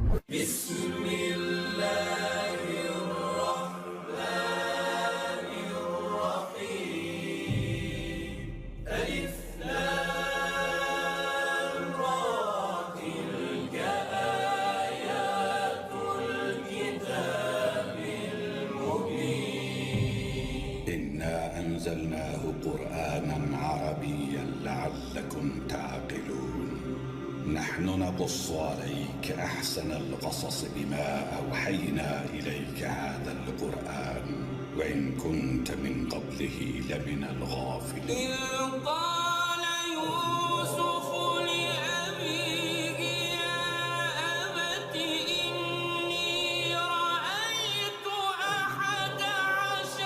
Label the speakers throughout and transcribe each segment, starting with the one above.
Speaker 1: بسم الله الرحمن الرحيم ألف لام را تلك آيات الكتاب المبين إنا أنزلناه قرآنا عربيا لعلكم تعقلون نحن نقص عليك أحسن القصص بما أوحينا إليك هذا القرآن وإن كنت من قبله لمن الغافلين قال يوسف لأبيه يا أبت إني رأيت 11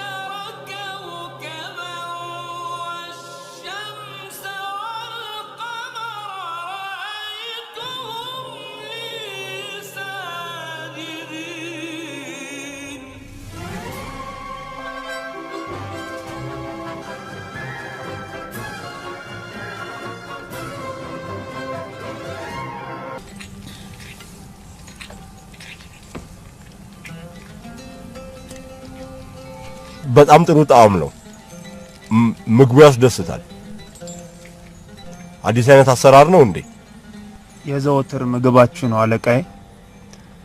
Speaker 1: كوكبا والشمس
Speaker 2: በጣም ጥሩ ጣዕም ነው። ምግቡ ያስደስታል። አዲስ አይነት አሰራር ነው እንዴ?
Speaker 3: የዘወትር ምግባችሁ ነው አለቃዬ።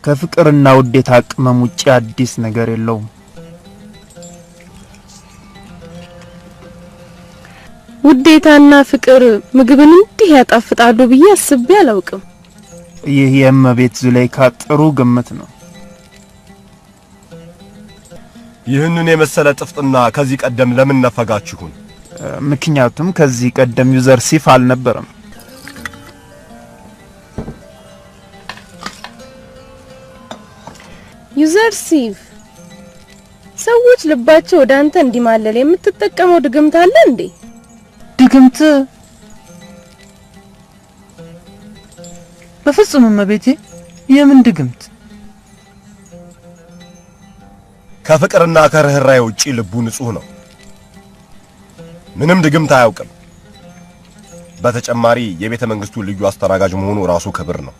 Speaker 3: ከፍቅርና ውዴታ ቅመም ውጪ አዲስ ነገር የለውም።
Speaker 4: ውዴታና ፍቅር ምግብን እንዲህ ያጣፍጣሉ ብዬ አስቤ አላውቅም።
Speaker 3: ይህ የእመቤት ዙለይካ ጥሩ ግምት ነው።
Speaker 2: ይህንን የመሰለ ጥፍጥና ከዚህ ቀደም ለምን ነፈጋችሁን?
Speaker 3: ምክንያቱም ከዚህ ቀደም ዩዘር ሲፍ አልነበረም።
Speaker 4: ዩዘር ሲፍ ሰዎች ልባቸው ወደ አንተ እንዲማለል የምትጠቀመው ድግምት አለ እንዴ?
Speaker 5: ድግምት? በፍጹም እመቤቴ፣ የምን ድግምት?
Speaker 2: ከፍቅርና ከርህራሄ ውጪ ልቡ ንጹህ ነው። ምንም ድግምት አያውቅም። በተጨማሪ የቤተ መንግስቱ ልዩ አስተናጋጅ መሆኑ ራሱ ክብር ነው።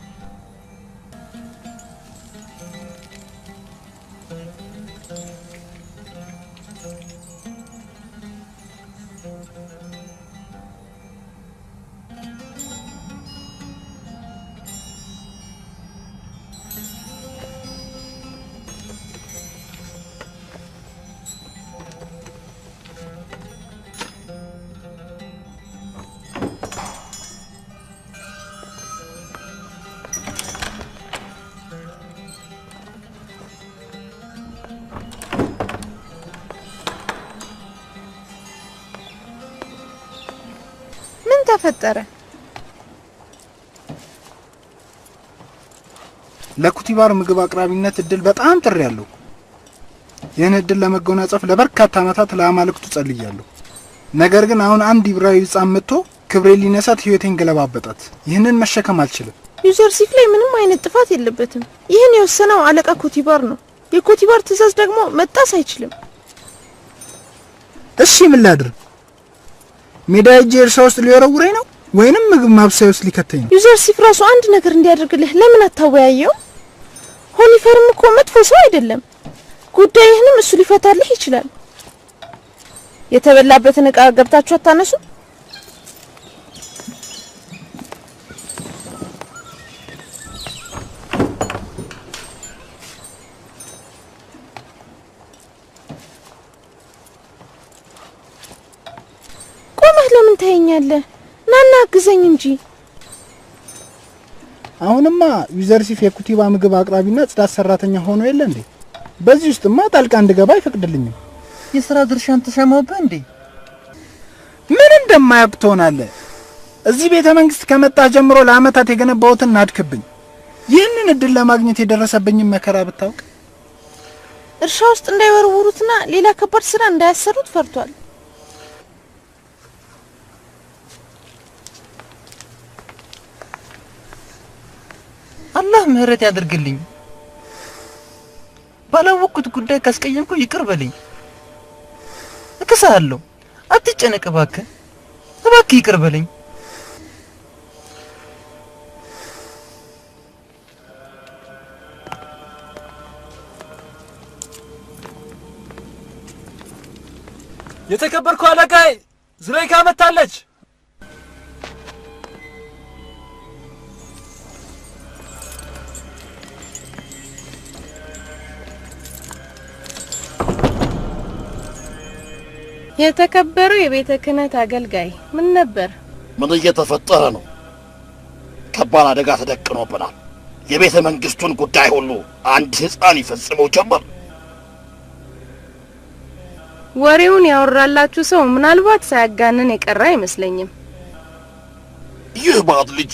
Speaker 4: ተፈጠረ?
Speaker 6: ለኩቲባር ምግብ አቅራቢነት እድል በጣም ጥሪ ያለው ይህን እድል ለመጎናጸፍ ለበርካታ ዓመታት ለአማልክቱ ጸልያለሁ። ነገር ግን አሁን አንድ ኢብራዊ ሕፃን መጥቶ ክብሬን ሊነሳት ህይወቴን ገለባበጣት። ይህንን መሸከም አልችልም።
Speaker 4: ዩዘር ሲፍ ላይ ምንም አይነት ጥፋት የለበትም። ይህን የወሰነው አለቃ ኩቲባር ነው። የኩቲባር ትዕዛዝ ደግሞ መጣስ አይችልም።
Speaker 6: እሺ ምን ላድርግ? ሜዳ ሄጄ እርሻ ውስጥ ሊወረውረኝ ነው ወይንም ምግብ ማብሰያ ውስጥ ሊከተኝ ነው?
Speaker 4: ዩዘር ሲፍ ራሱ አንድ ነገር እንዲያደርግልህ ለምን አታወያየው? ሆኒፈርም እኮ መጥፎ ሰው አይደለም። ጉዳይህንም እሱ ሊፈታልህ ይችላል። የተበላበትን ዕቃ ገብታችሁ አታነሱ? ቆመህ ለምን ታየኛለህ? ናና አግዘኝ እንጂ።
Speaker 6: አሁንማ ዩዘር ሲፍ የኩቲባ ምግብ አቅራቢና ጽዳት ሰራተኛ ሆኖ የለ እንዴ? በዚህ ውስጥማ ጣልቃ እንድገባ አይፈቅድልኝም።
Speaker 5: የሥራ ድርሻን ተሻማውብህ እንዴ?
Speaker 6: ምን እንደማያውቅ ትሆናለህ? እዚህ ቤተ መንግስት ከመጣ ጀምሮ ለአመታት የገነባሁትን ናድክብኝ። ይህንን እድል ለማግኘት የደረሰብኝን መከራ ብታውቅ።
Speaker 4: እርሻ ውስጥ እንዳይወርውሩትና ሌላ ከባድ ስራ እንዳያሰሩት ፈርቷል።
Speaker 5: አላህ ምህረት ያድርግልኝ። ባላወቅኩት ጉዳይ ካስቀየምኩ ይቅር በለኝ። እከሳለሁ። አትጨነቅ እባክህ፣ እባክህ ይቅር በለኝ።
Speaker 2: የተከበርኩ አለቃይ ዝለይካ መጣለች።
Speaker 4: የተከበረው የቤተ ክህነት አገልጋይ ምን ነበር?
Speaker 7: ምን እየተፈጠረ ነው? ከባድ አደጋ ተደቅኖብናል። የቤተ መንግስቱን ጉዳይ ሁሉ አንድ ሕፃን ይፈጽመው ጀመር።
Speaker 4: ወሬውን ያወራላችሁ ሰው ምናልባት ሳያጋነን የቀረ አይመስለኝም።
Speaker 7: ይህ ባድ ልጅ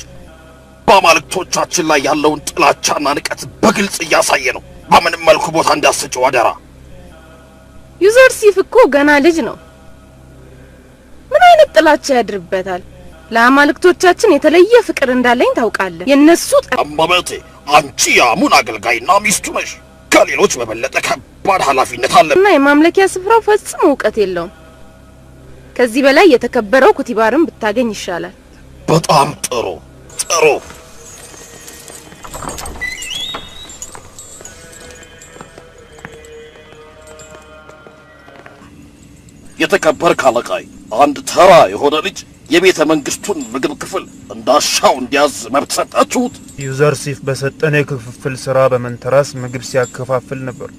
Speaker 7: በአማልክቶቻችን ላይ ያለውን ጥላቻና ንቀት በግልጽ እያሳየ ነው። በምንም መልኩ ቦታ እንዳትሰጪው አደራ።
Speaker 4: ዩዘርሲፍ እኮ ገና ልጅ ነው። ምን አይነት ጥላቻ ያድርበታል? ለአማልክቶቻችን የተለየ ፍቅር እንዳለኝ ታውቃለህ። የነሱ
Speaker 7: እመቤቴ፣ አንቺ የአሙን አገልጋይና ሚስቱ ነሽ። ከሌሎች በበለጠ ከባድ ኃላፊነት አለ
Speaker 4: እና የማምለኪያ ስፍራው ፈጽሞ ዕውቀት የለውም። ከዚህ በላይ የተከበረው ኩቲባርን ብታገኝ ይሻላል።
Speaker 7: በጣም ጥሩ ጥሩ። የተከበርክ አለቃይ፣ አንድ ተራ የሆነ ልጅ የቤተ መንግስቱን ምግብ ክፍል እንዳሻው እንዲያዝ መብት ሰጣችሁት?
Speaker 3: ዩዘርሲፍ በሰጠነ የክፍፍል ስራ በመንተራስ ምግብ ሲያከፋፍል ነበር።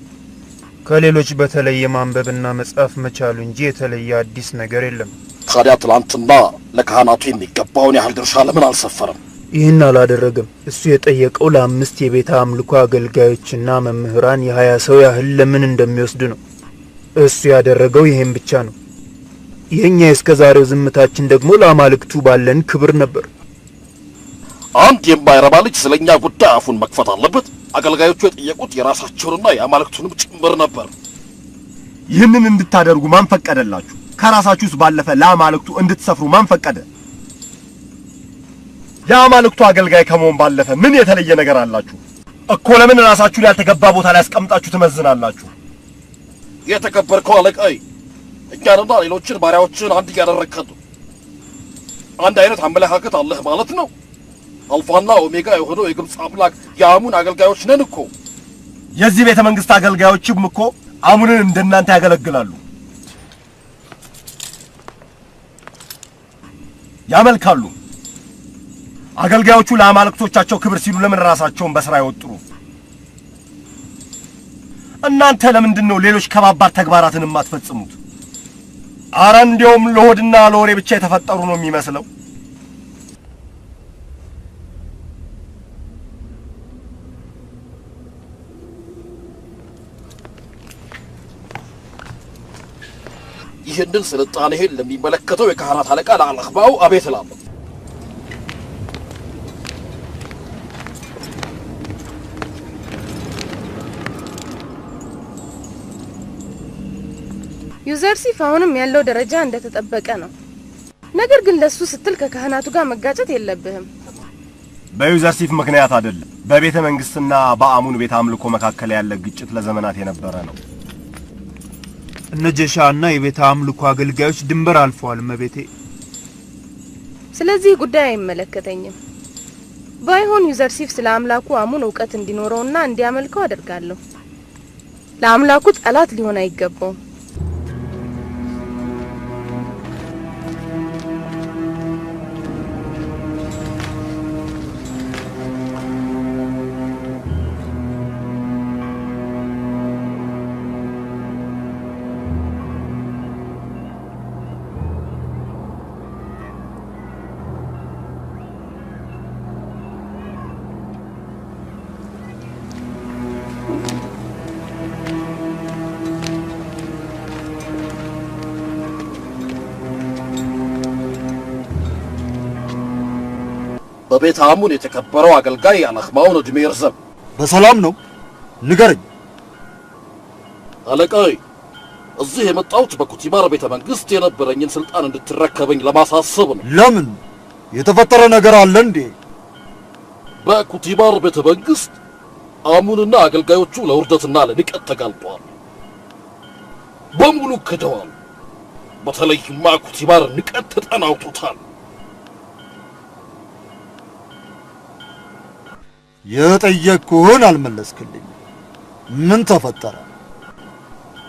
Speaker 3: ከሌሎች በተለየ ማንበብና መጻፍ መቻሉ እንጂ የተለየ አዲስ ነገር የለም።
Speaker 7: ታዲያ ትላንትና ለካህናቱ የሚገባውን ያህል ድርሻ ለምን አልሰፈረም?
Speaker 3: ይህን አላደረገም። እሱ የጠየቀው ለ5 የቤተ አምልኮ አገልጋዮችና መምህራን የ20 ሰው ያህል ለምን እንደሚወስድ ነው። እሱ ያደረገው ይሄን ብቻ ነው። የኛ እስከዛሬው ዝምታችን ደግሞ ለአማልክቱ ባለን ክብር ነበር።
Speaker 7: አንድ የማይረባ ልጅ ስለኛ ጉዳይ አፉን መክፈት አለበት? አገልጋዮቹ የጠየቁት የራሳቸውንና የአማልክቱንም ጭምር ነበር።
Speaker 2: ይህንን እንድታደርጉ ማን ፈቀደላችሁ? ከራሳችሁስ ባለፈ ለአማልክቱ እንድትሰፍሩ ማን ፈቀደ? የአማልክቱ አገልጋይ ከመሆን ባለፈ ምን የተለየ ነገር አላችሁ እኮ? ለምን ራሳችሁን ያልተገባ ቦታ ላይ አስቀምጣችሁ ትመዝናላችሁ?
Speaker 7: የተከበርከው አለቃይ፣ እኛንና ሌሎችን ባሪያዎችን አንድ ያደረግከን አንድ አይነት አመለካከት አለህ ማለት ነው። አልፋና ኦሜጋ የሆነው የግብጽ አምላክ የአሙን አገልጋዮች ነን እኮ።
Speaker 2: የዚህ ቤተ መንግስት አገልጋዮችም እኮ አሙንን እንደናንተ ያገለግላሉ፣ ያመልካሉ። አገልጋዮቹ ለአማልክቶቻቸው ክብር ሲሉ ለምን ራሳቸውን በስራ ይወጥሩ? እናንተ ለምንድን ነው ሌሎች ከባባድ ተግባራትን የማትፈጽሙት? አረ እንዲያውም ለሆድና ለወሬ ብቻ የተፈጠሩ ነው የሚመስለው።
Speaker 7: ይህንን ስልጣኔህን ለሚመለከተው የካህናት አለቃ ለአልአኽባው አቤት እላለሁ።
Speaker 4: ዩዘርሲፍ አሁንም ያለው ደረጃ እንደተጠበቀ ነው። ነገር ግን ለሱ ስትል ከካህናቱ ጋር መጋጨት የለብህም።
Speaker 2: በዩዘርሲፍ ምክንያት አይደለም። በቤተ መንግስትና በአሙን ቤተ አምልኮ መካከል ያለ ግጭት ለዘመናት የነበረ ነው።
Speaker 3: እነጀሻና የቤተ አምልኮ አገልጋዮች ድንበር አልፈዋል መቤቴ።
Speaker 4: ስለዚህ ጉዳይ አይመለከተኝም። ባይሆን ዩዘርሲፍ ስለ አምላኩ አሙን ዕውቀት እንዲኖረውና እንዲያመልከው አደርጋለሁ። ለአምላኩ ጠላት ሊሆን አይገባውም።
Speaker 7: በቤተ አሙን የተከበረው አገልጋይ አልአኽባውን እድሜ ይርዘም።
Speaker 8: በሰላም ነው? ንገረኝ።
Speaker 7: አለቃይ፣ እዚህ የመጣሁት በኩቲባር ቤተ መንግስት የነበረኝን ስልጣን እንድትረከበኝ ለማሳሰብ ነው።
Speaker 8: ለምን? የተፈጠረ ነገር አለ እንዴ?
Speaker 7: በኩቲባር ቤተ መንግስት አሙንና አገልጋዮቹ ለውርደትና ለንቀት ተጋልጠዋል። በሙሉ ክደዋል። በተለይማ ኩቲባር ንቀት ተጠናውቶታል።
Speaker 8: የጠየቅኩህን አልመለስክልኝ። ምን ተፈጠረ?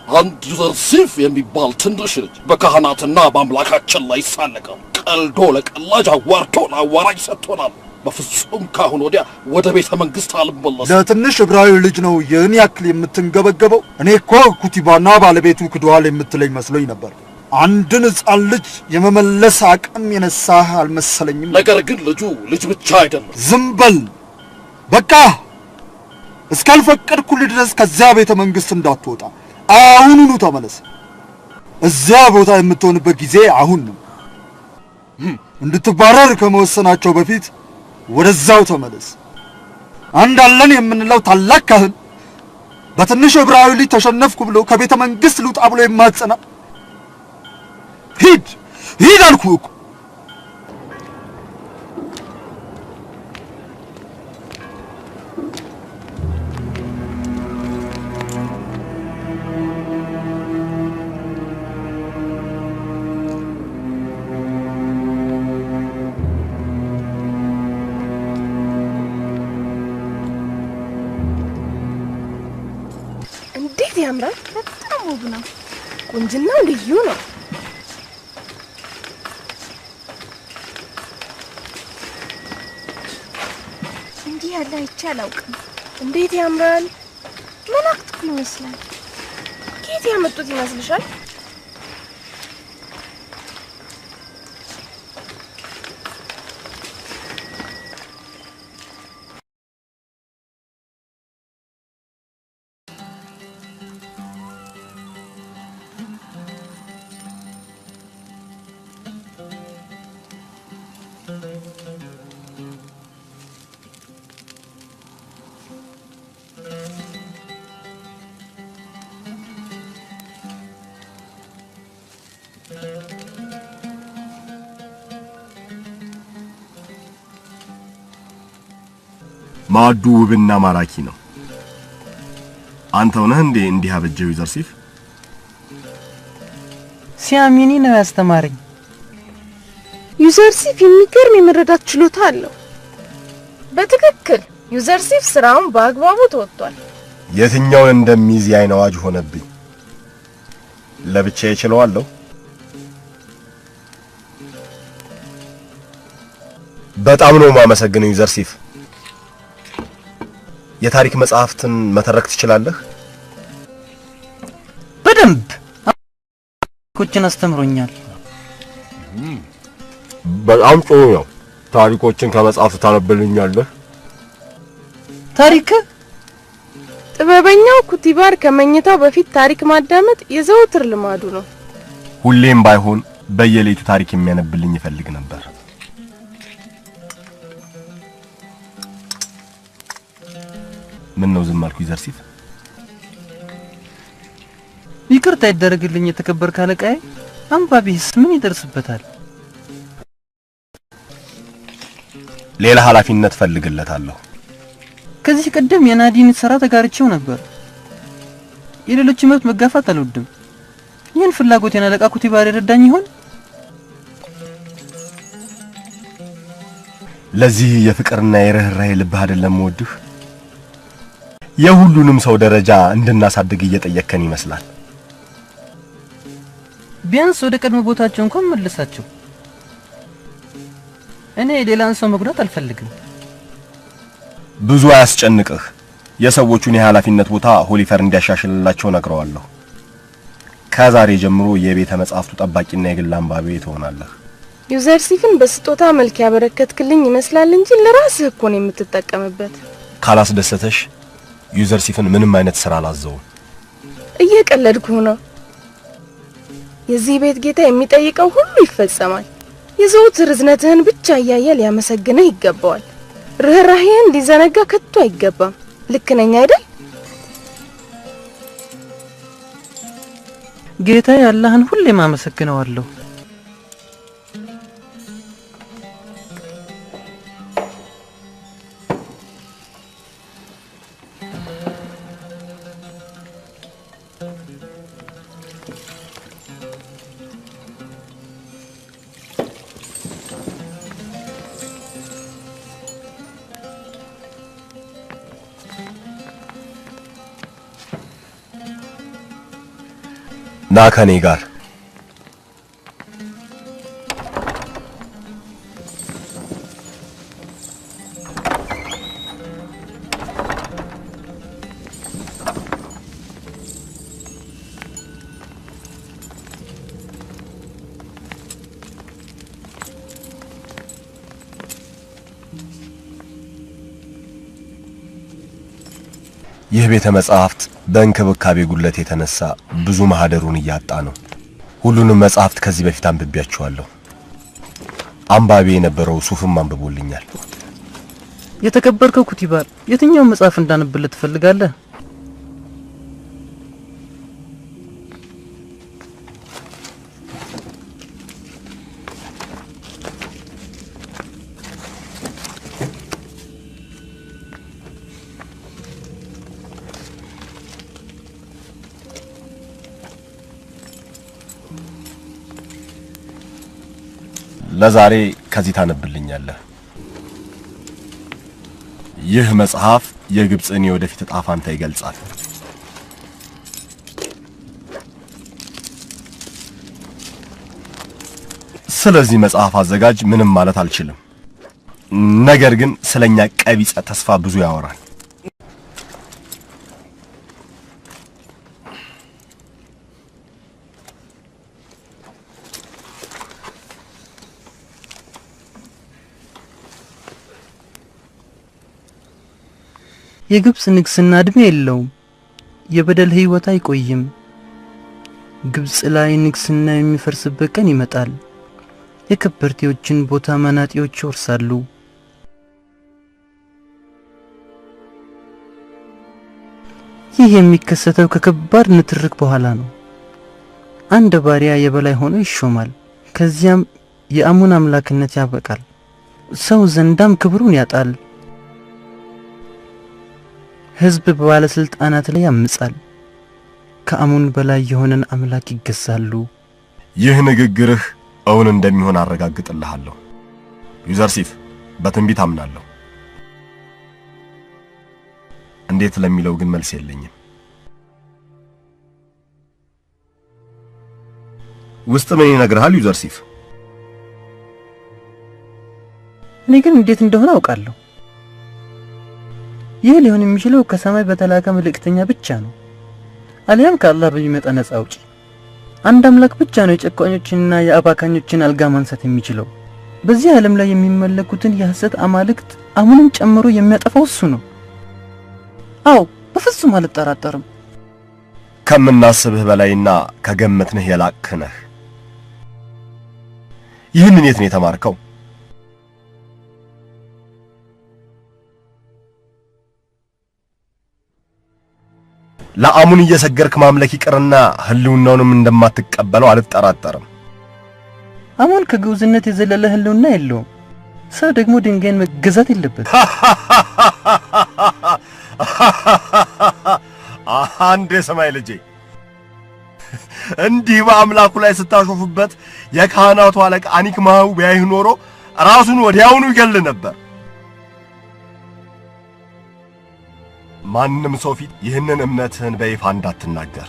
Speaker 7: አንድ ዩዘርሲፍ የሚባል ትንሽ ልጅ በካህናትና በአምላካችን ላይ ይሳለቃል። ቀልዶ ለቀላጅ አዋርዶ ለአዋራጅ ሰጥቶናል። በፍጹም ካሁን ወዲያ ወደ ቤተ መንግስት አልመለስም።
Speaker 8: ለትንሽ ዕብራዊ ልጅ ነው ይህን ያክል የምትንገበገበው? እኔ እኮ ኩቲባና ባለቤቱ ክደዋል የምትለኝ መስሎኝ ነበር። አንድን ሕፃን ልጅ የመመለስ አቅም የነሳህ አልመሰለኝም።
Speaker 7: ነገር ግን ልጁ ልጅ ብቻ አይደለም።
Speaker 8: ዝም በል በቃ። እስካልፈቀድኩልህ ድረስ ከዚያ ቤተ መንግስት እንዳትወጣ። አሁኑኑ ተመለስ። እዚያ ቦታ የምትሆንበት ጊዜ አሁን ነው። እንድትባረር ከመወሰናቸው በፊት ወደዛው ተመለስ። አንድ አለን የምንለው ታላቅ ካህን በትንሽ ዕብራዊ ልጅ ተሸነፍኩ ብሎ ከቤተ መንግስት ልውጣ ብሎ የማጸና ሂድ ሂድ አልኩህ እኮ።
Speaker 4: እንዴት ያምራል!
Speaker 9: በጣም ውብ ነው።
Speaker 4: ቁንጅናው ልዩ ነው።
Speaker 9: እንዲህ ያለ አይቼ አላውቅም።
Speaker 4: እንዴት ያምራል!
Speaker 9: መላእክት እኮ ይመስላል።
Speaker 4: ከየት ያመጡት ይመስልሻል?
Speaker 2: ማዕዱ ውብና ማራኪ ነው። አንተው ነህ እንዴ እንዲህ አበጀው ዩዘርሲፍ?
Speaker 5: ሲያሚኒ ነው ያስተማረኝ።
Speaker 4: ዩዘርሲፍ የሚገርም የመረዳት ችሎታ አለው። በትክክል ዩዘርሲፍ ስራውን በአግባቡ ተወጥቷል።
Speaker 2: የትኛውን እንደሚይዝ የዓይን አዋጅ ሆነብኝ። ለብቻዬ እችለዋለሁ። በጣም ነው የማመሰግነው ዩዘርሲፍ። የታሪክ መጽሐፍትን መተረክ ትችላለህ?
Speaker 5: በደንብ ታሪኮችን አስተምሮኛል።
Speaker 2: በጣም ጥሩ ነው። ታሪኮችን ከመጽሐፍ ታነብልኛለህ?
Speaker 5: ታሪክ
Speaker 4: ጥበበኛው ኩቲባር ከመኝታው በፊት ታሪክ ማዳመጥ የዘወትር ልማዱ ነው።
Speaker 2: ሁሌም ባይሆን በየሌቱ ታሪክ የሚያነብልኝ ይፈልግ ነበር። ምን ነው ዝም አልኩ ዩዘርሲፍ?
Speaker 5: ይቅርታ ይደረግልኝ የተከበርክ አለቃዬ። አንባቢስ ምን ይደርስበታል?
Speaker 2: ሌላ ኃላፊነት ፈልግለታለሁ።
Speaker 5: ከዚህ ቀደም የናዲን ስራ ተጋርቼው ነበር። የሌሎች መብት መጋፋት አልወድም። ይህን ፍላጎቴን አለቃ ኩቲባር ይረዳኝ ይሆን?
Speaker 2: ለዚህ የፍቅርና የርህራሄ ልብህ አይደለም ወድህ የሁሉንም ሰው ደረጃ እንድናሳድግ እየጠየከን ይመስላል።
Speaker 5: ቢያንስ ወደ ቀድሞ ቦታቸው እንኳን መልሳቸው። እኔ ሌላን ሰው መጉዳት አልፈልግም።
Speaker 2: ብዙ አያስጨንቅህ። የሰዎቹን የኃላፊነት ቦታ ሆሊፈር እንዲያሻሽልላቸው ነግረዋለሁ። ከዛሬ ጀምሮ የቤተ መጻሕፍቱ ጠባቂና የግል አንባቢ ትሆናለህ።
Speaker 4: ዩዘርሲፍን በስጦታ መልክ ያበረከትክልኝ ይመስላል እንጂ ለራስህ እኮ ነው የምትጠቀምበት።
Speaker 2: ካላስደሰተሽ ዩዘርሲፍን ምንም አይነት ስራ አላዘውም።
Speaker 4: እየቀለድኩ ነው። የዚህ ቤት ጌታ የሚጠይቀው ሁሉ ይፈጸማል። የዘውትር እዝነትህን ብቻ እያየ ሊያመሰግንህ ይገባዋል። ርህራሄን ሊዘነጋ ከቶ አይገባም። ልክ ነኝ አይደል?
Speaker 5: ጌታዬ አላህን ሁሌም አመሰግነዋለሁ።
Speaker 2: ና ከኔ ጋር ይህ ቤተ መጻሕፍት በእንክብካቤ ጉድለት የተነሳ ብዙ ማህደሩን እያጣ ነው። ሁሉንም መጻሕፍት ከዚህ በፊት አንብቤያቸዋለሁ። አንባቢ የነበረው ሱፍም አንብቦልኛል።
Speaker 5: የተከበርከው ኩቲባር የትኛው መጽሐፍ እንዳነብልህ ትፈልጋለህ?
Speaker 2: ለዛሬ ከዚህ ታነብልኛለህ። ይህ መጽሐፍ የግብጽን የወደፊት ዕጣ ፈንታ ይገልጻል። ስለዚህ መጽሐፍ አዘጋጅ ምንም ማለት አልችልም። ነገር ግን ስለኛ ቀቢጸ ተስፋ ብዙ ያወራል።
Speaker 5: የግብጽ ንግስና እድሜ የለውም፣ የበደል ህይወት አይቆይም። ግብጽ ላይ ንግስና የሚፈርስበት ቀን ይመጣል። የከበርቴዎችን ቦታ መናጢዎች ይወርሳሉ። ይህ የሚከሰተው ከከባድ ንትርክ በኋላ ነው። አንድ ባሪያ የበላይ ሆኖ ይሾማል። ከዚያም የአሙን አምላክነት ያበቃል። ሰው ዘንዳም ክብሩን ያጣል። ህዝብ በባለስልጣናት ላይ ያምጻል። ከአሙን በላይ የሆነን አምላክ ይገዛሉ።
Speaker 2: ይህ ንግግርህ እውን እንደሚሆን አረጋግጥልሃለሁ። ዩዘርሲፍ በትንቢት አምናለሁ። እንዴት ለሚለው ግን መልስ የለኝም። ውስጥ ምን ይነግርሃል ዩዘርሲፍ?
Speaker 5: እኔ ግን እንዴት እንደሆነ አውቃለሁ። ይህ ሊሆን የሚችለው ከሰማይ በተላከ መልእክተኛ ብቻ ነው፣ አልያም ከአላህ በሚመጣ ነፃ አውጪ። አንድ አምላክ ብቻ ነው የጨቋኞችንና የአባካኞችን አልጋ ማንሳት የሚችለው። በዚህ ዓለም ላይ የሚመለኩትን የሐሰት አማልክት አሙንን ጨምሮ የሚያጠፋው እሱ ነው። አዎ በፍጹም አልጠራጠርም።
Speaker 2: ከምናስብህ በላይና ከገመትንህ የላቅህ ነህ። ይህንን የት ነው የተማርከው? ለአሙን እየሰገርክ ማምለክ ይቅርና ህልውናውንም እንደማትቀበለው አልጠራጠርም።
Speaker 5: አሙን ከግዑዝነት የዘለለ ህልውና የለውም። ሰው ደግሞ ድንጋይን መገዛት የለበት።
Speaker 2: አንድ የሰማይ ልጄ እንዲህ በአምላኩ ላይ ስታሾፍበት የካህናቱ አለቃ አኒክማው ቢያይህ ኖሮ ራሱን ወዲያውኑ ይገል ነበር። ማንም ሰው ፊት ይህንን እምነትህን በይፋ እንዳትናገር።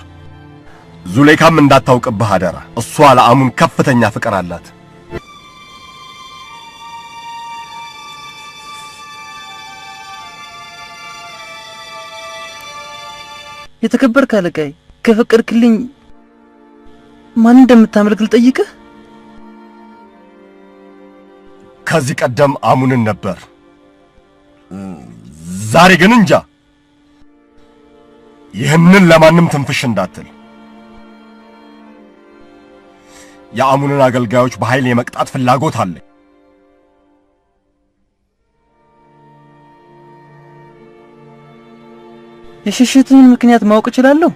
Speaker 2: ዙሌይካም እንዳታውቅብህ አደራ። እሷ ለአሙን ከፍተኛ ፍቅር አላት።
Speaker 5: የተከበርክ አለቃዬ፣ ከፈቀድክልኝ ማን እንደምታመልክ ልጠይቅህ?
Speaker 2: ከዚህ ቀደም አሙንን ነበር፣ ዛሬ ግን እንጃ። ይህንን ለማንም ትንፍሽ እንዳትል። የአሙንን አገልጋዮች በኃይል የመቅጣት ፍላጎት አለኝ።
Speaker 5: የሽሽትን ምክንያት ማወቅ እችላለሁ?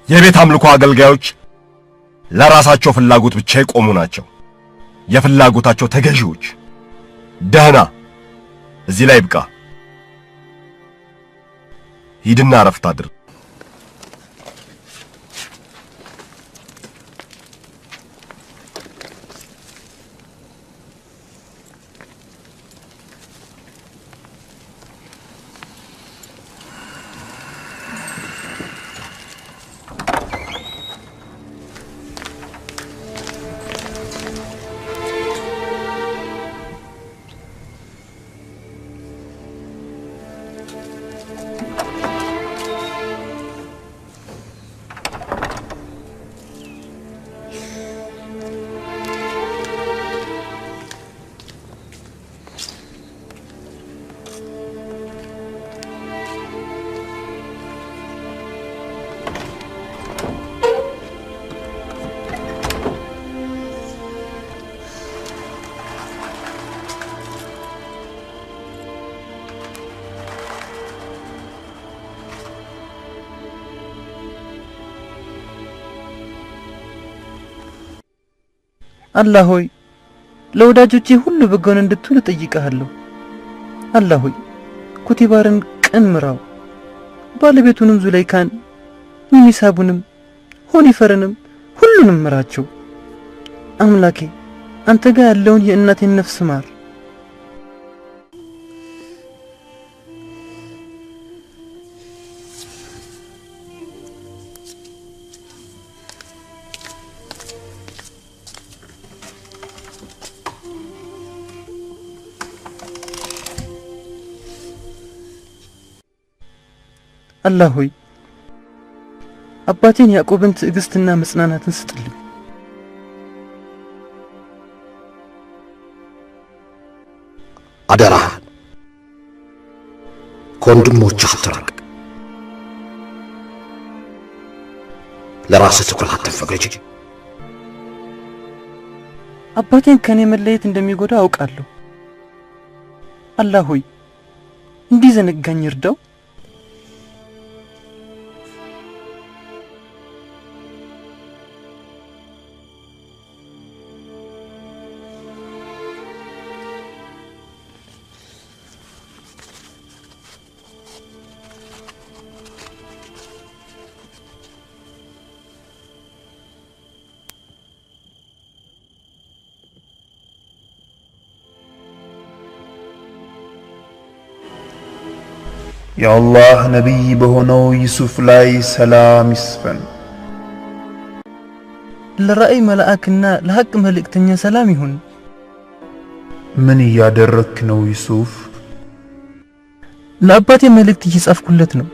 Speaker 2: የቤት አምልኮ አገልጋዮች ለራሳቸው ፍላጎት ብቻ የቆሙ ናቸው፣ የፍላጎታቸው ተገዢዎች። ደህና፣ እዚህ ላይ ይብቃ። ሂድና ረፍት አድርግ።
Speaker 5: አላህ ሆይ ለወዳጆቼ ሁሉ በጎን እንድትውል ጠይቀሃለሁ። አላህ ሆይ ኩቲባርን ቀን ምራው፣ ባለቤቱንም ዙለይካን፣ ሚሳቡንም፣ ሆኒፈርንም ሁሉንም ምራቸው። አምላኬ አንተ ጋር ያለውን የእናቴን ነፍስ ማር። አላህ ሆይ አባቴን ያዕቆብን ትዕግስትና መጽናናትን ስጥልኝ።
Speaker 10: አደራህን ከወንድሞችህ አትራቅ። ለራስህ ትኩረት አትንፈግ።
Speaker 5: አባቴን ከኔ መለየት እንደሚጎዳ አውቃለሁ። አላህ ሆይ እንዲዘነጋኝ እርዳው።
Speaker 3: የአላህ ነቢይ በሆነው ዩሱፍ ላይ ሰላም ይስፈን።
Speaker 5: ለራእይ መልአክና ለሐቅ መልእክተኛ ሰላም ይሁን።
Speaker 3: ምን እያደረክ ነው ዩሱፍ?
Speaker 5: ለአባቴ መልእክት እየጻፍኩለት ነው።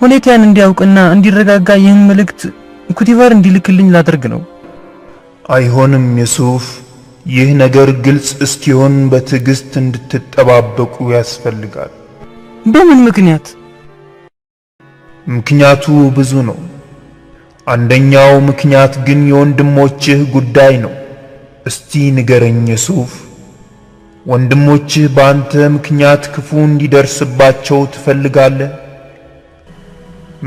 Speaker 5: ሁኔታን እንዲያውቅና እንዲረጋጋ ይህን መልእክት ኩቲባር እንዲልክልኝ ላደርግ ነው።
Speaker 3: አይሆንም ዩሱፍ፣ ይህ ነገር ግልጽ እስኪሆን በትዕግስት እንድትጠባበቁ ያስፈልጋል።
Speaker 5: በምን ምክንያት?
Speaker 3: ምክንያቱ ብዙ ነው። አንደኛው ምክንያት ግን የወንድሞችህ ጉዳይ ነው። እስቲ ንገረኝ ዩሱፍ፣ ወንድሞችህ በአንተ ምክንያት ክፉ እንዲደርስባቸው ትፈልጋለህ?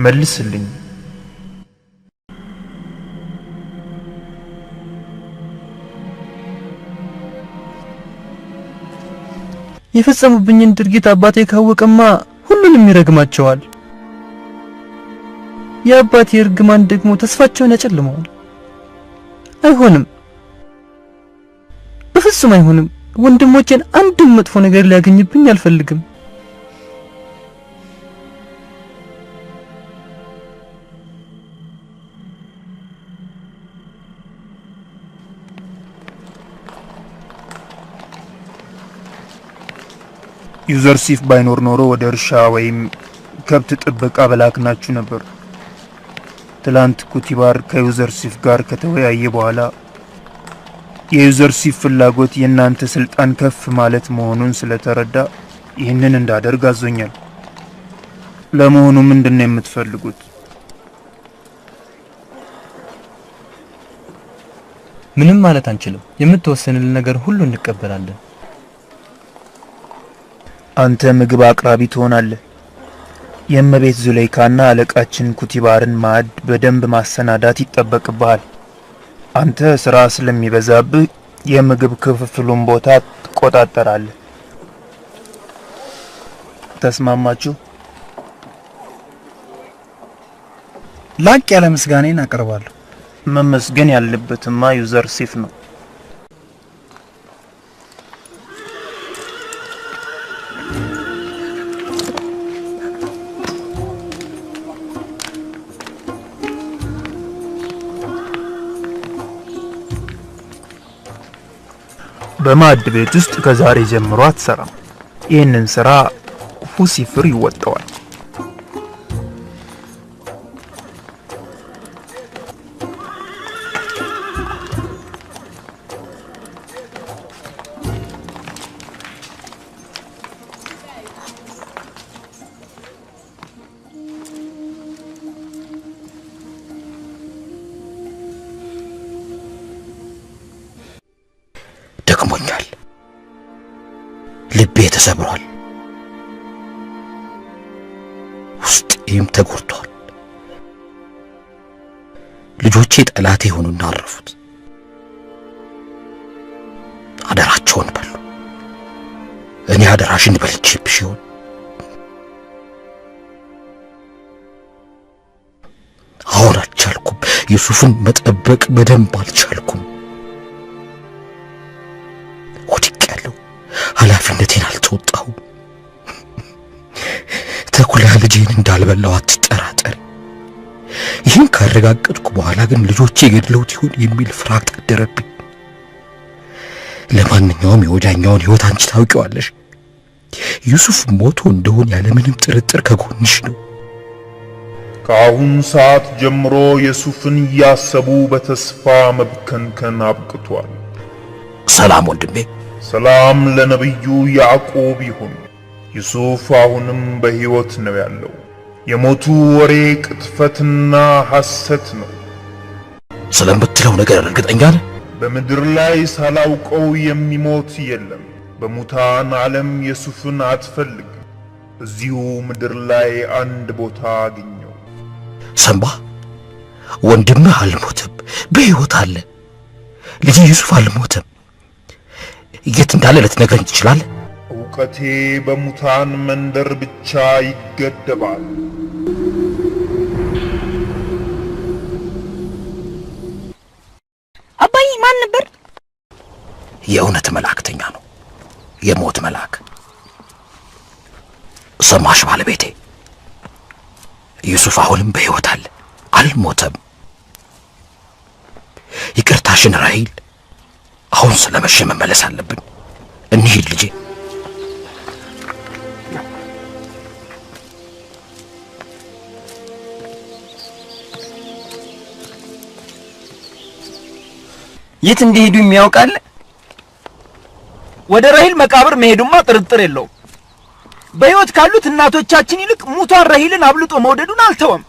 Speaker 3: መልስልኝ።
Speaker 5: የፈጸሙብኝን ድርጊት አባቴ ካወቀማ ሁሉንም ይረግማቸዋል። የአባቴ እርግማን ደግሞ ተስፋቸውን ያጨልመዋል። አይሆንም፣ በፍጹም አይሆንም። ወንድሞቼን አንድም መጥፎ ነገር ሊያገኝብኝ አልፈልግም።
Speaker 3: ዩዘርሲፍ ባይኖር ኖሮ ወደ እርሻ ወይም ከብት ጥበቃ በላክናችሁ ነበር። ትላንት ኩቲባር ከዩዘርሲፍ ጋር ከተወያየ በኋላ የዩዘርሲፍ ፍላጎት የእናንተ ስልጣን ከፍ ማለት መሆኑን ስለተረዳ ይህንን እንዳደርግ አዞኛል። ለመሆኑ ምንድነው የምትፈልጉት?
Speaker 5: ምንም ማለት አንችልም። የምትወሰንልን ነገር ሁሉ እንቀበላለን።
Speaker 3: አንተ ምግብ አቅራቢ ትሆናለህ። የእመቤት ዙለይካና አለቃችን ኩቲባርን ማዕድ በደንብ ማሰናዳት ይጠበቅብሃል። አንተ ስራ ስለሚበዛብህ የምግብ ክፍፍሉን ቦታ ትቆጣጠራለህ። ተስማማችሁ?
Speaker 6: ላቅ ያለ ምስጋናን አቀርባለሁ።
Speaker 3: መመስገን ያለበትማ ዩዘርሲፍ ነው። በማዕድ ቤት ውስጥ ከዛሬ ጀምሮ አትሰራም። ይህንን ስራ ሁሲፍር ይወጣዋል።
Speaker 10: ደክሞኛል፣ ልቤ ተሰብሯል፣ ውስጤም ተጎድቷል። ልጆቼ ጠላቴ ሆኑና አረፉት። አደራቸውን በሉ። እኔ አደራሽን በልቼብሽ ይሆን? አሁን አልቻልኩም። ዩሱፍን መጠበቅ በደንብ አልቻልኩም። ወድቄያለሁ። ኃላፊነቴን አልተወጣሁም። ተኩላ ልጄን እንዳልበላው አትጠራጠሪ። ይህን ካረጋገጥኩ በኋላ ግን ልጆቼ ገድለውት ይሆን የሚል ፍርሃት አደረብኝ። ለማንኛውም የወዳኛውን ሕይወት አንቺ ታውቂዋለሽ። ዩሱፍ ሞቶ እንደሆነ ያለምንም ጥርጥር ከጎንሽ ነው።
Speaker 11: ከአሁን ሰዓት ጀምሮ ዩሱፍን እያሰቡ በተስፋ መብከንከን አብቅቷል።
Speaker 10: ሰላም ወንድሜ።
Speaker 11: ሰላም ለነብዩ ያዕቆብ ይሁን። ዩሱፍ አሁንም በሕይወት ነው ያለው። የሞቱ ወሬ ቅጥፈትና ሐሰት ነው።
Speaker 10: ስለምትለው ነገር እርግጠኛ ነህ?
Speaker 11: በምድር ላይ ሳላውቀው የሚሞት የለም። በሙታን ዓለም ዩሱፍን አትፈልግ። እዚሁ ምድር ላይ አንድ ቦታ አግኘው።
Speaker 10: ሰማ፣ ወንድምህ አልሞተም፣ በሕይወት አለ። ልጅ ዩሱፍ አልሞተም። የት እንዳለ ልትነግረኝ ትችላለህ?
Speaker 11: እውቀቴ በሙታን መንደር ብቻ ይገደባል።
Speaker 12: አባዬ ማን ነበር?
Speaker 10: የእውነት መልእክተኛ ነው፣ የሞት መልአክ። ሰማሽ ባለቤቴ፣ ዩሱፍ አሁንም በሕይወት አለ፣ አልሞተም። ይቅርታሽን ራሂል፣ አሁን ስለመሸ መመለስ አለብን። እንሂድ ልጄ።
Speaker 5: የት እንደሄዱ የሚያውቃል?
Speaker 13: ወደ ራሂል መቃብር መሄዱማ ጥርጥር የለውም። በሕይወት ካሉት እናቶቻችን ይልቅ ሙቷን ራሂልን አብልጦ መውደዱን አልተወም።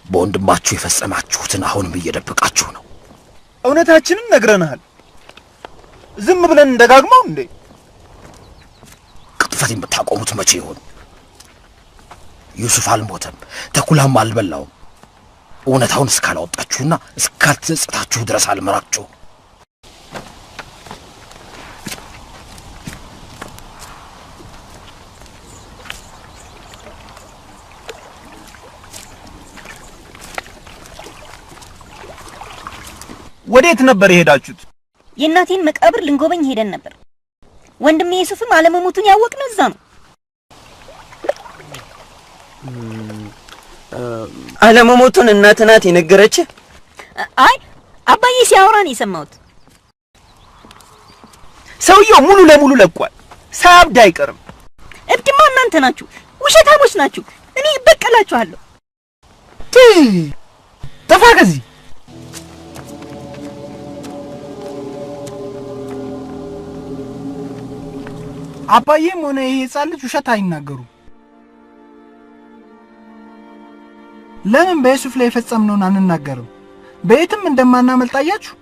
Speaker 10: በወንድማችሁ የፈጸማችሁትን አሁንም እየደበቃችሁ ነው።
Speaker 13: እውነታችንን ነግረናል። ዝም ብለን እንደጋግመው እንዴ?
Speaker 10: ቅጥፈት የምታቆሙት መቼ ይሆን? ዩሱፍ አልሞተም፣ ተኩላም አልበላውም። እውነታውን እስካላወጣችሁና እስካልተጸጸታችሁ ድረስ አልመራችሁ።
Speaker 13: ወዴት ነበር የሄዳችሁት?
Speaker 12: የእናቴን መቃብር ልንጎበኝ ሄደን ነበር። ወንድሜ ዩሱፍም አለመሞቱን ያወቅነው እዛ ነው።
Speaker 5: አለመሞቱን እናት ናት የነገረች?
Speaker 12: አይ አባዬ ሲያወራን የሰማሁት።
Speaker 13: ሰውየው ሙሉ ለሙሉ ለቋል። ሳያብድ አይቀርም።
Speaker 12: እብድማ እናንተ ናችሁ፣ ውሸታሞች ናችሁ። እኔ እበቀላችኋለሁ።
Speaker 13: ጠፋ ከዚህ።
Speaker 6: አባዬም ሆነ ይሄ ሕፃን ልጅ ውሸት አይናገሩም። ለምን በዩሱፍ ላይ የፈጸምነውን አንናገርም? በየትም እንደማናመልጥ አያችሁ።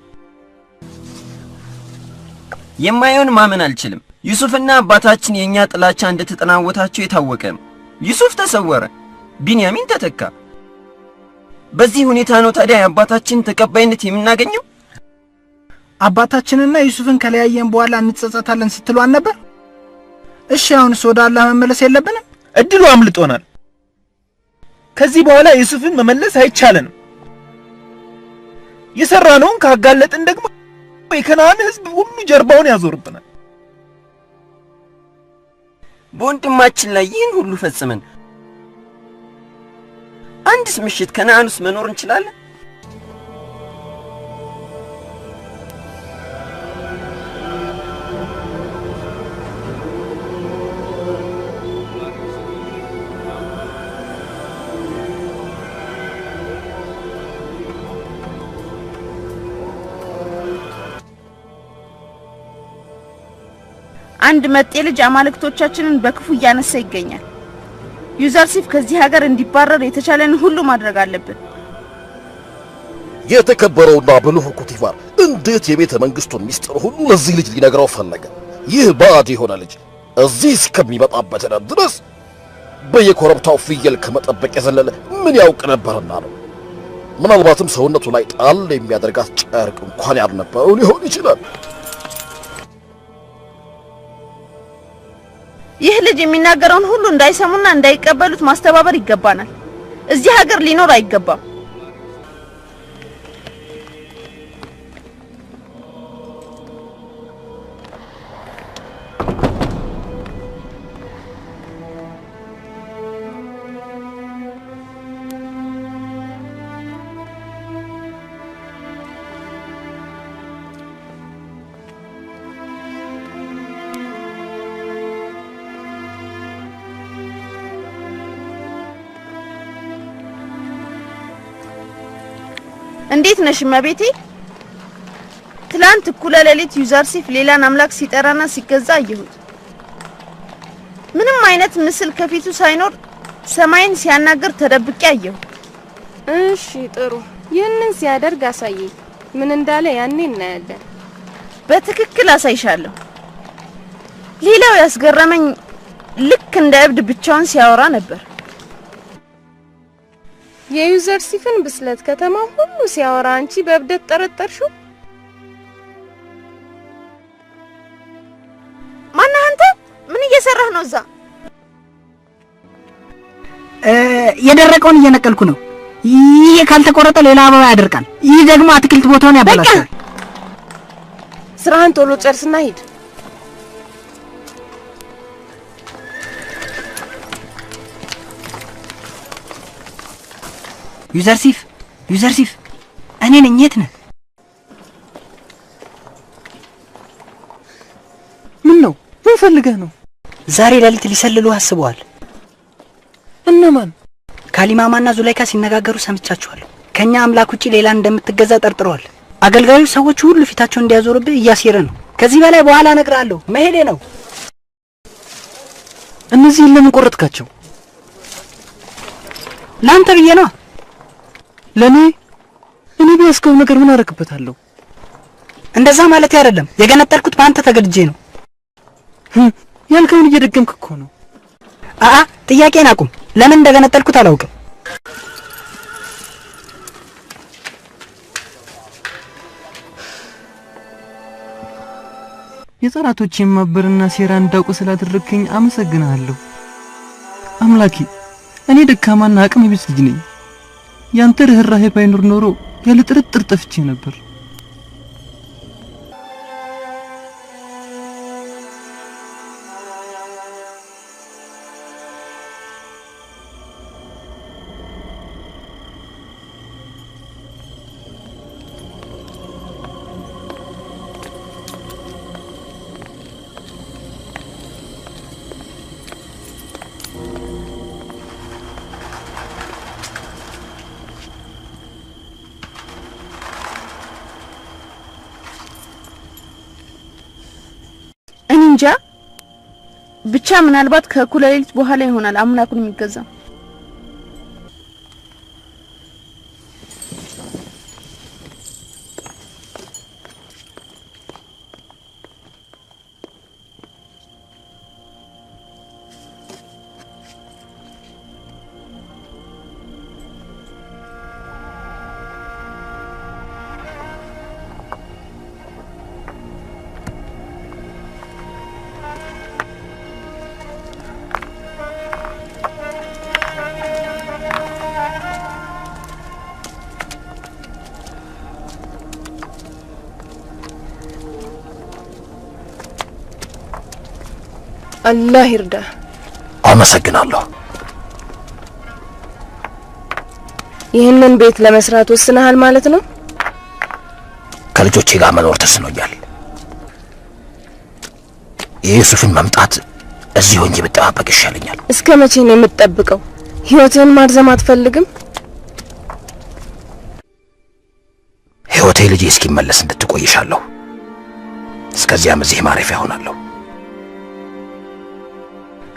Speaker 5: የማይሆን ማመን አልችልም። ዩሱፍና አባታችን የኛ ጥላቻ እንደተጠናወታቸው የታወቀ ነው። ዩሱፍ ተሰወረ፣ ቢንያሚን ተተካ። በዚህ ሁኔታ ነው ታዲያ የአባታችን ተቀባይነት የምናገኘው?
Speaker 6: አባታችንና ዩሱፍን ከለያየን በኋላ እንጸጸታለን ስትሉ ነበር። እሺ አሁንስ ወደ አላህ መመለስ የለብንም?
Speaker 13: እድሉ አምልጦናል። ከዚህ በኋላ ዩሱፍን መመለስ አይቻለንም። የሰራነውን ካጋለጥን ደግሞ የከነዓን ሕዝብ ሁሉ ጀርባውን ያዞርብናል።
Speaker 5: በወንድማችን ላይ ይህን ሁሉ ፈጽመን አንድስ ምሽት ከነዓን ውስጥ መኖር እንችላለን?
Speaker 14: አንድ መጤ ልጅ አማልክቶቻችንን በክፉ እያነሳ ይገኛል። ዩዘርሲፍ ከዚህ ሀገር እንዲባረር የተቻለን ሁሉ ማድረግ አለብን።
Speaker 7: የተከበረውና ብልሁ ኩቲፋር እንዴት የቤተ መንግስቱን ሚስጥር ሁሉ ለዚህ ልጅ ሊነግረው ፈለገ? ይህ ባዕድ የሆነ ልጅ እዚህ እስከሚመጣበት ድረስ በየኮረብታው ፍየል ከመጠበቅ የዘለለ ምን ያውቅ ነበርና ነው? ምናልባትም ሰውነቱ ላይ ጣል የሚያደርጋት ጨርቅ እንኳን ያልነበረው ሊሆን ይችላል።
Speaker 14: ይህ ልጅ የሚናገረውን ሁሉ እንዳይሰሙና እንዳይቀበሉት ማስተባበር ይገባናል። እዚህ ሀገር ሊኖር አይገባም። እንዴት ነሽ እመቤቴ? ትላንት እኩለ ሌሊት ዩዘርሲፍ ሌላን አምላክ ሲጠራና ሲገዛ አየሁት። ምንም አይነት ምስል ከፊቱ ሳይኖር ሰማይን ሲያናገር ተደብቄ አየሁ።
Speaker 4: እሺ ጥሩ፣ ይህንን ሲያደርግ አሳየኝ። ምን እንዳለ ያኔ እናያለን።
Speaker 14: በትክክል አሳይሻለሁ። ሌላው ያስገረመኝ ልክ እንደ እብድ ብቻውን ሲያወራ ነበር።
Speaker 4: የዩዘርሲፍን ብስለት ከተማ ሁሉ ሲያወራ አንቺ በእብደት ጠረጠርሽው?
Speaker 14: ማን አንተ? ምን እየሰራህ ነው እዛ?
Speaker 15: የደረቀውን እየነቀልኩ ነው። ይሄ ካልተቆረጠ ሌላ አበባ ያደርቃል። ይህ ደግሞ አትክልት ቦታውን ያበላሻል።
Speaker 4: ስራህን ቶሎ ጨርስና ሂድ።
Speaker 15: ዩዘርሲፍ እኔ ነኝ። የት ነህ?
Speaker 5: ምን ነው? ምን ፈልገህ ነው?
Speaker 15: ዛሬ ሌሊት ሊሰልሉ አስበዋል።
Speaker 5: እነማን?
Speaker 15: ካሊማማና ዙላይካ ሲነጋገሩ ሰምቻቸዋለሁ። ከኛ አምላክ ውጪ ሌላ እንደምትገዛ ጠርጥረዋል። አገልጋዩ ሰዎች ሁሉ ፊታቸውን እንዲያዞርብህ እያሴረ ነው። ከዚህ በላይ በኋላ እነግርሃለሁ። መሄዴ ነው።
Speaker 5: እነዚህን ለምን ቆረጥካቸው?
Speaker 15: ላንተ ብዬ ነው።
Speaker 5: ለኔ? እኔ ቢያስከው ነገር ምን አረክበታለሁ?
Speaker 15: እንደዛ ማለት አይደለም። የገነጠልኩት በአንተ ተገድጄ ነው።
Speaker 5: ያልከውን እየደገምክ እኮ ነው።
Speaker 15: ጥያቄን አቁም። ለምን እንደገነጠልኩት አላውቅም።
Speaker 5: የጠላቶቼን ማበርና ሴራ እንዳውቅ ስላደረግከኝ አመሰግናለሁ አምላኬ። እኔ ደካማና አቅም ቢስ ልጅ ነኝ። ያንተ ርህራሄ ባይኖር ኖሮ ያለ ጥርጥር ጠፍቼ ነበር።
Speaker 14: እንጃ ብቻ ምናልባት ከእኩለ ሌሊት በኋላ ይሆናል አምላኩን የሚገዛው።
Speaker 4: አላህ ይርዳ።
Speaker 10: አመሰግናለሁ።
Speaker 4: ይህንን ቤት ለመስራት ወስነሃል ማለት ነው?
Speaker 10: ከልጆቼ ጋር መኖር ተስኖኛል። የዩሱፍን መምጣት እዚህ ሆኜ ብጠባበቅ ይሻለኛል።
Speaker 4: እስከ መቼ ነው የምትጠብቀው? ህይወትህን ማርዘም አትፈልግም?
Speaker 10: ህይወቴ ልጄ እስኪመለስ እንድትቆይሻለሁ። እስከዚያም እዚህ ማረፊያ ሆናለሁ።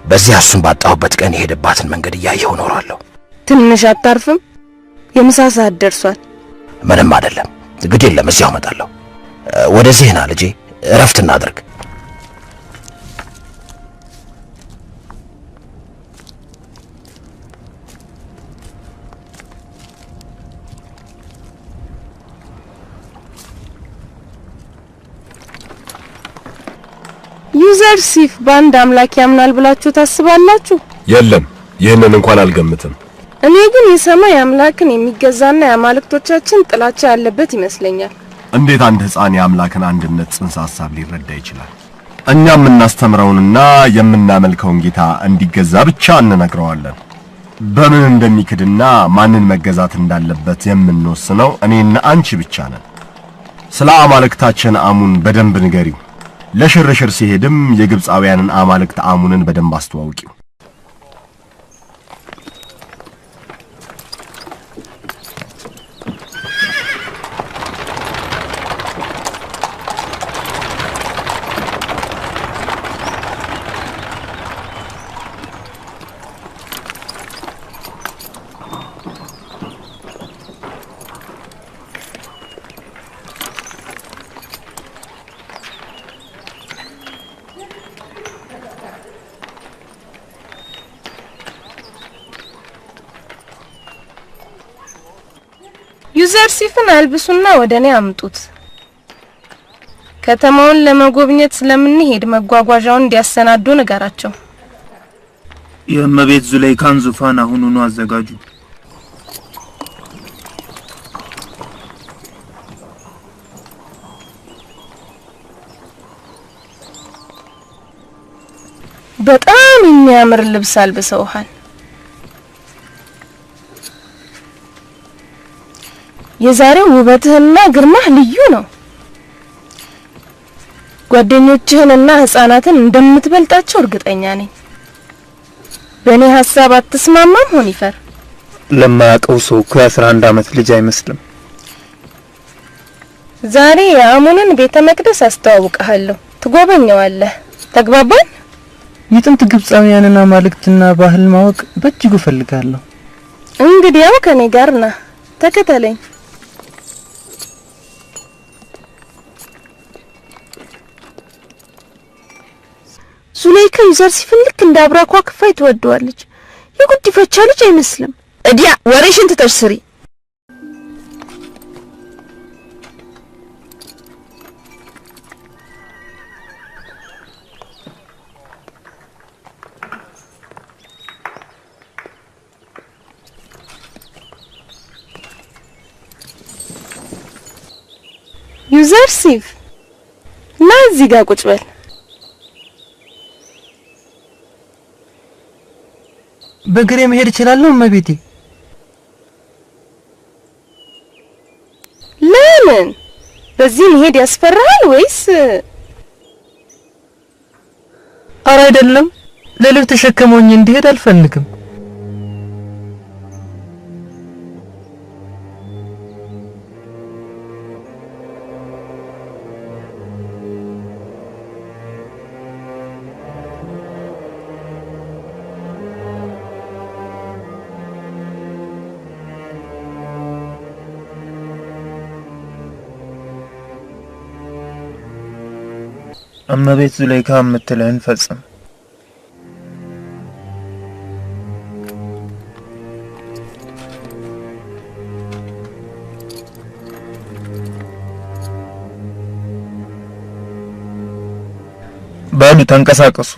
Speaker 10: በዚህ እሱን ባጣሁበት ቀን የሄደባትን መንገድ እያየሁ እኖራለሁ።
Speaker 4: ትንሽ አታርፍም? የምሳ ሰዓት ደርሷል።
Speaker 10: ምንም አይደለም፣ ግድ የለም እዚያው እመጣለሁ። ወደዚህ ና ልጄ፣ እረፍት እናድርግ።
Speaker 4: ዩዘርሲፍ በአንድ አምላክ ያምናል ብላችሁ ታስባላችሁ?
Speaker 2: የለም፣ ይህንን እንኳን አልገምትም።
Speaker 4: እኔ ግን የሰማይ አምላክን የሚገዛና የአማልክቶቻችን ጥላቻ ያለበት ይመስለኛል።
Speaker 2: እንዴት አንድ ሕፃን የአምላክን አንድነት ጽንሰ ሐሳብ ሊረዳ ይችላል? እኛ የምናስተምረውንና የምናመልከውን ጌታ እንዲገዛ ብቻ እንነግረዋለን። በምን እንደሚክድና ማንን መገዛት እንዳለበት የምንወስነው እኔና አንቺ ብቻ ነን። ስለ አማልክታችን አሙን በደንብ ንገሪው። ለሽርሽር ሲሄድም የግብፃውያንን አማልክት አሙንን በደንብ አስተዋውቂው።
Speaker 4: ዩዘርሲፍን አልብሱና ወደኔ አምጡት። ከተማውን ለመጎብኘት ስለምንሄድ መጓጓዣውን እንዲያሰናዱ ንገራቸው።
Speaker 13: የእመቤት ዙለይካን ዙፋን አሁኑኑ አዘጋጁ።
Speaker 4: በጣም የሚያምር ልብስ አልብሰውሃል። የዛሬው ውበትህና ግርማህ ልዩ ነው። ጓደኞችህንና ህፃናትን እንደምትበልጣቸው እርግጠኛ ነኝ። በእኔ ሐሳብ አትስማማም ሆኒፈር?
Speaker 3: ለማያውቀው ሰው እኮ የ11 ዓመት ልጅ አይመስልም።
Speaker 4: ዛሬ የአሙንን ቤተ መቅደስ አስተዋውቀሃለሁ፣ ትጎበኘዋለህ። ተግባባን?
Speaker 5: የጥንት ግብፃውያንን አማልክትና ባህል ማወቅ በእጅጉ ፈልጋለሁ።
Speaker 4: እንግዲያው ከኔ ጋር ና፣ ተከተለኝ።
Speaker 14: ዙለይካ ዩዘርሲፍን ልክ እንደ አብራኳ ክፋይ ትወደዋለች። የጉዲፈቻ ልጅ አይመስልም። እዲያ ወሬሽን ትተሽ ስሪ።
Speaker 4: ዩዘርሲፍ ና እዚህ ጋር ቁጭ በል።
Speaker 5: በእግሬ መሄድ እችላለሁ እመቤቴ?
Speaker 4: ለምን? በዚህ መሄድ ያስፈራሃል ወይስ?
Speaker 5: ኧረ አይደለም፣ ሌሎች ተሸክመውኝ እንዲሄድ አልፈልግም።
Speaker 3: እመቤት ዙለይካ የምትልህን ፈጽም። በሉ ተንቀሳቀሱ።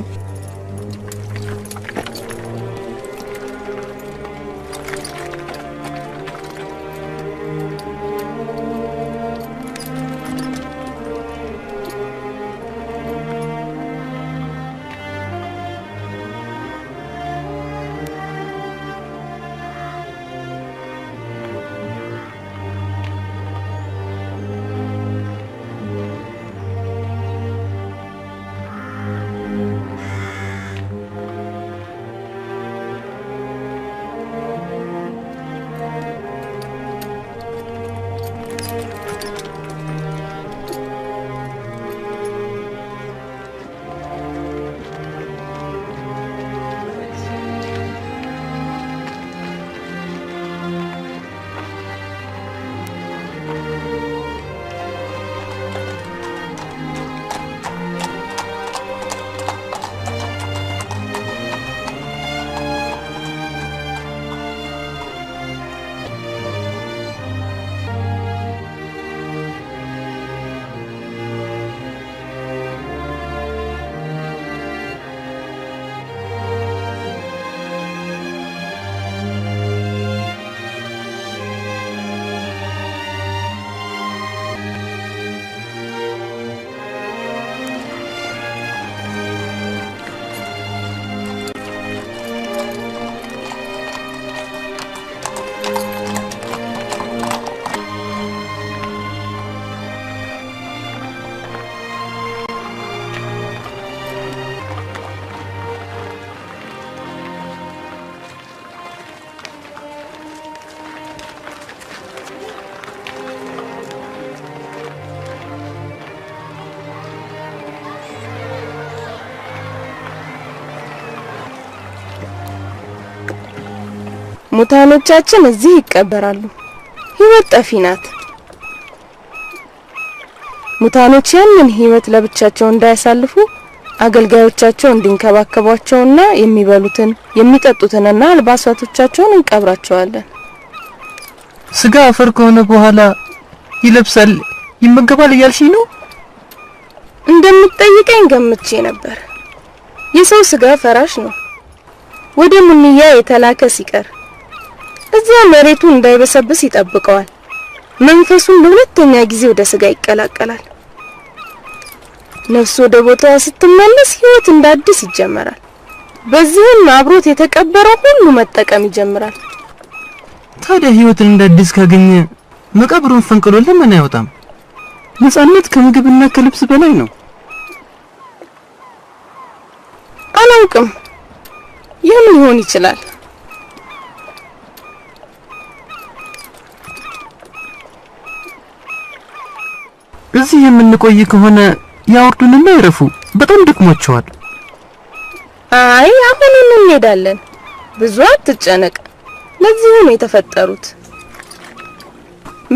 Speaker 4: ሙታኖቻችን እዚህ ይቀበራሉ። ህይወት ጠፊ ናት። ሙታኖች ያንን ህይወት ለብቻቸው እንዳያሳልፉ አገልጋዮቻቸው እንዲንከባከቧቸውና የሚበሉትን የሚጠጡትንና አልባሳቶቻቸውን እንቀብራቸዋለን።
Speaker 5: ስጋ አፈር ከሆነ በኋላ ይለብሳል ይመገባል እያልሽኝ ነው?
Speaker 4: እንደምትጠይቀኝ ገምቼ ነበር። የሰው ስጋ ፈራሽ ነው። ወደ ሙንያ የተላከ ሲቀር እዚያ መሬቱ እንዳይበሰብስ ይጠብቀዋል። መንፈሱን ለሁለተኛ ጊዜ ወደ ስጋ ይቀላቀላል። ነፍሱ ወደ ቦታዋ ስትመለስ ህይወት እንዳዲስ ይጀመራል። በዚህም አብሮት የተቀበረው ሁሉ መጠቀም ይጀምራል።
Speaker 5: ታዲያ ህይወትን እንዳዲስ ካገኘ መቃብሩን ፈንቅሎ ለምን አይወጣም? ነፃነት ከምግብና ከልብስ በላይ ነው።
Speaker 4: አላውቅም። የምን ሊሆን ይችላል?
Speaker 5: እዚህ የምንቆይ ከሆነ ያወርዱንና ይረፉ። በጣም ደክሟቸዋል።
Speaker 4: አይ አሁን እንሄዳለን። ብዙ አትጨነቅ። ለዚህ ነው የተፈጠሩት።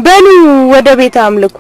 Speaker 4: በሉ ወደ ቤተ አምልኮ